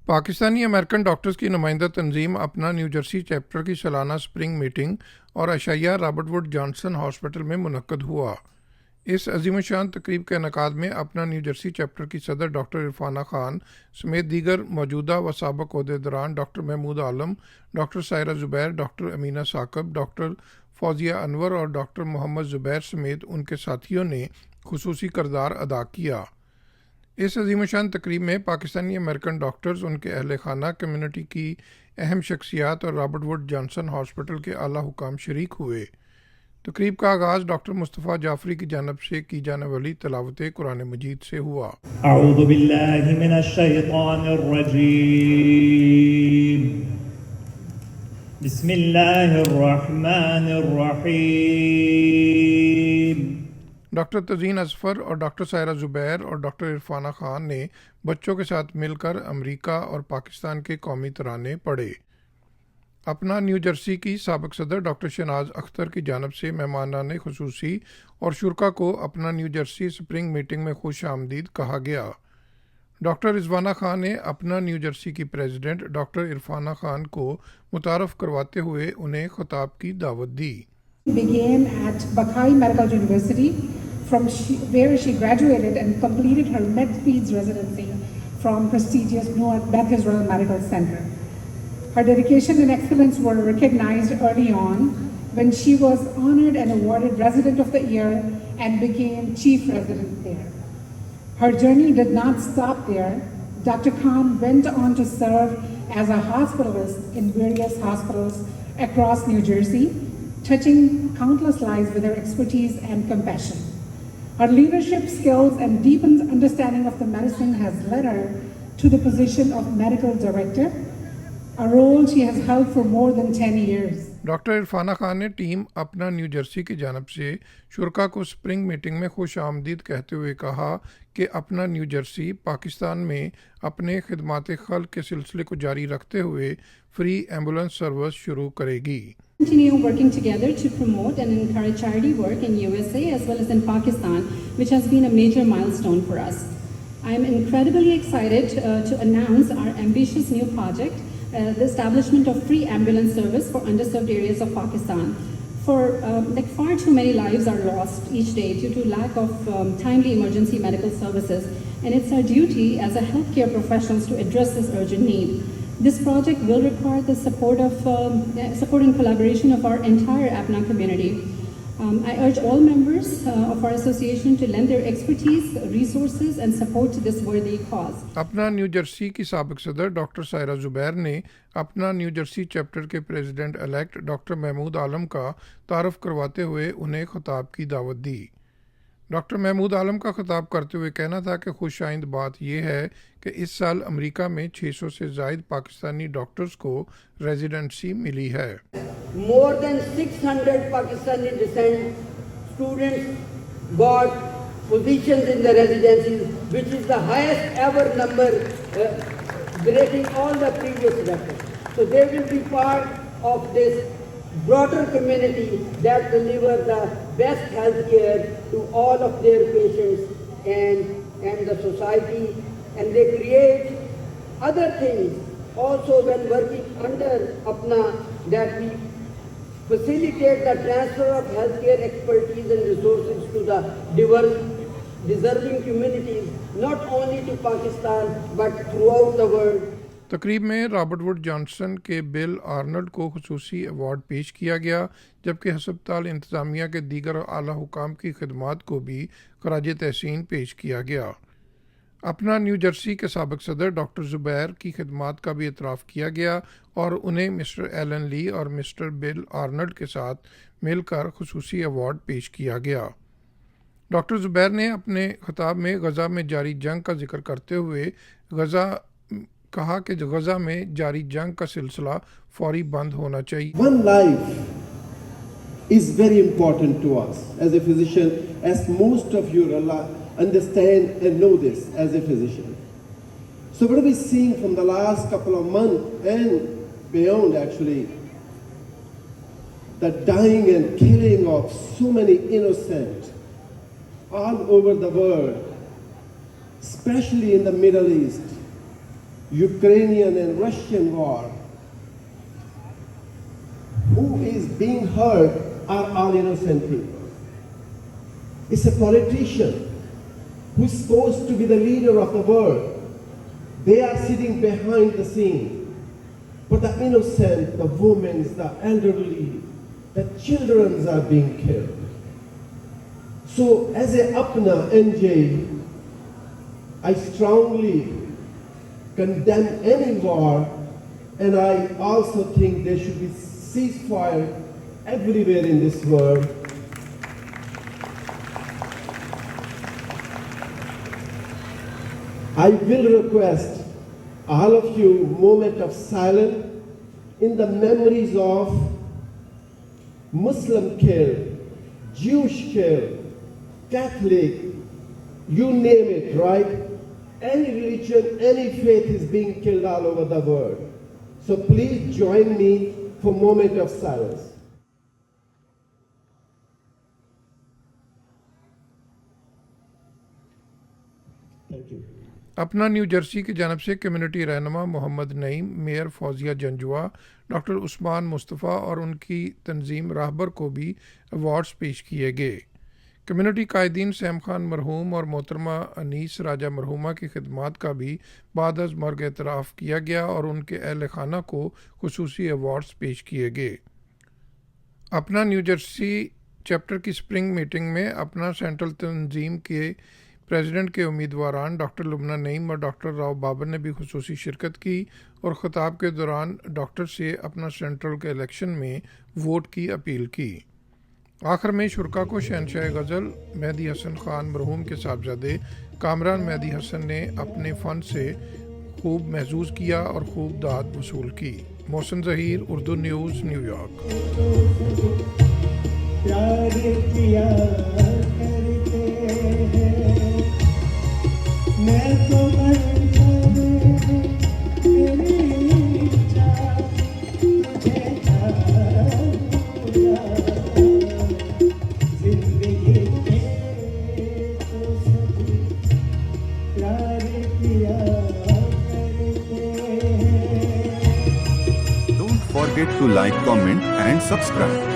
Pakistani American doctors की नुमाइंदा तंजीम अपना न्यू जर्सी चैप्टर की सालाना स्प्रिंग मीटिंग और अशाया रॉबर्ट वुड जॉनसन हॉस्पिटल में मुनक्कद हुआ। इस अजीमशान तकरीब के इनेकाद में अपना न्यू जर्सी चैप्टर की सदर डॉक्टर इरफाना खान समेत दीगर मौजूदा व साबक ओहदेदारान doctor Mahmood Alam, doctor Saira Zubair, doctor Amina Saqib, doctor Fauzia Anwar और डॉक्टर मोहम्मद ज़ुबैर समेत उनके साथियों ने खुसूसी किरदार अदा किया। इस अजीमशान तकरीब में पाकिस्तानी अमेरिकन डॉक्टर्स, उनके अहल खाना, कम्युनिटी की अहम शख्सियात और रॉबर्ट वुड जॉनसन हॉस्पिटल के आला हुकाम शरीक हुए। तकरीब का आगाज़ डॉक्टर मुस्तफ़ा जाफरी की जानब से की जाने वाली तिलावत कुरान मजीद से हुआ। अऊज़ु बिल्लाहि मिनश शैतानिर रजीम। बिस्मिल्लाहिर रहमानिर रहीम। डॉक्टर तज़ीन अज़फ़र और डॉक्टर सायरा ज़ुबैर और डॉक्टर इरफाना खान ने बच्चों के साथ मिलकर अमेरिका और पाकिस्तान के कौमी तराने पढ़े। अपना न्यू जर्सी की साबिक़ सदर डॉक्टर शहनाज अख्तर की जानब से मेहमानान खुसूसी और शुरा को अपना न्यू जर्सी स्प्रिंग मीटिंग में खुश आमदीद कहा गया। डॉक्टर रिजवाना खान ने अपना न्यू जर्सी की प्रेसिडेंट डॉक्टर इरफाना खान को मुतारफ़ करवाते हुए उन्हें खिताब की दावत दी। Began at Buckeye Medical University, where she graduated and completed her med-peds residency from prestigious Newark Beth Israel Medical Center. Her dedication and excellence were recognized early on when she was honored and awarded Resident of the Year and became Chief Resident there. Her journey did not stop there. Dr. Khan went on to serve as a hospitalist in various hospitals across New Jersey, touching countless lives with her expertise and compassion. Her leadership skills and deepened understanding of the medicine has led her to the position of medical director, a role she has held for more than 10 years. Doctor Irfana Khan ने team अपना new Jersey की जानब से शुरा को spring meeting में खुश आमदीद कहते हुए कहा कि अपना न्यू जर्सी पाकिस्तान में अपने खिदमात खल्क के सिलसिले को जारी रखते हुए फ्री एम्बुलेंस सर्विस शुरू करेगी। Continue working together to promote and encourage charity work in USA as well as in Pakistan, which has been a major milestone for us. I am incredibly excited to announce our ambitious new project, the establishment of free ambulance service for underserved areas of Pakistan. Far too many lives are lost each day due to lack of timely emergency medical services, and it's our duty as a healthcare professionals to address this urgent need. This project will require the support and collaboration of our entire APNA community. I urge all members of our association to lend their expertise, resources and support to this worthy cause. अपना new Jersey की साबिक़ सदर doctor Saira Zubair ने अपना new Jersey chapter के president elect doctor Mahmood आलम का तारफ़ करवाते हुए उन्हें खिताब की दावत दी। डॉक्टर महमूद आलम का खिताब करते हुए कहना था कि खुशाइंद बात यह है कि इस साल अमेरिका में 600 से ज़ायद पाकिस्तानी डॉक्टर्स को रेजिडेंसी मिली है। More than 600 Pakistani descent students got positions in the residencies, which is the highest ever number, breaking all the previous records. So they will be part of this broader community that deliver the best health care to all of their patients and the society, and they create other things also when working under Apna, that we facilitate the transfer of healthcare expertise and resources to the diverse deserving communities, not only to Pakistan but throughout the world. तकरीब में Robert would Johnson के bill Arnold को खुसूसी award पेश किया गया, जबकि हस्पताल इंतज़ामिया के दीगर आला हुकाम की खिदमात को भी खराज तहसीन पेश किया गया। अपना न्यू जर्सी के साबिक़ सदर डॉक्टर ज़ुबैर की खिदमात का भी इतराफ़ किया गया और उन्हें मिस्टर एलन ली और मिस्टर बिल आर्नल्ड के साथ मिलकर खुसूसी अवार्ड पेश किया गया। डॉक्टर ज़ुबैर ने अपने खिताब में गज़ा में जारी जंग का जिक्र करते हुए कहा कि गज़ा में जारी जंग का सिलसिला फौरी बंद होना चाहिए। One life is very important to us as a physician, as most of you understand and know this as a physician. So what are we seeing from the last couple of months and beyond, actually, the dying and killing of so many innocent all over the world, especially in the Middle East. Ukrainian and Russian war, who is being hurt are all innocent people. It's a politician who's supposed to be the leader of the world. They are sitting behind the scene. But the innocent, the women, the elderly, the children are being killed. So as a Apna NJ, I strongly condemn any war, and I also think there should be ceasefire everywhere in this world. I will request all of you moment of silence in the memories of Muslim killed, Jewish killed, Catholic, you name it, right? Any religion, any faith is being killed all over the world. So please join me for a moment of silence. Thank you. अपना new Jersey की जानब से community रहनुमा Mohammad Naeem, mayor Fauzia Janjua, doctor Usman Mustafa और उनकी तंजीम राहबर को भी awards पेश किए गए। कम्युनिटी कायदीन सैम खान मरहूम और मोहतरमा अनीस राजा मरहूमा की खिदमात का भी बाद अज़ मर्ग एतराफ़ किया गया और उनके अहल खाना को खुसूसी अवार्ड्स पेश किए गए। अपना न्यू जर्सी चैप्टर की स्प्रिंग मीटिंग में अपना सेंट्रल तंजीम के प्रेसिडेंट के उम्मीदवारान डॉक्टर लुबना नईम और डॉक्टर राव बाबर ने भी खुसूसी शिरकत की और ख़िताब के दौरान डॉक्टर से अपना सेंट्रल के इलेक्शन में वोट की अपील की। आखिर में शुरका को शहनशाह गज़ल मेहदी हसन खान मरहूम के साहबजादे कामरान मेहदी हसन ने अपने फ़न से खूब महसूस किया और खूब दाद वसूल की। Mohsin Zaheer, Urdu news, New York. Don't forget to like, comment and subscribe.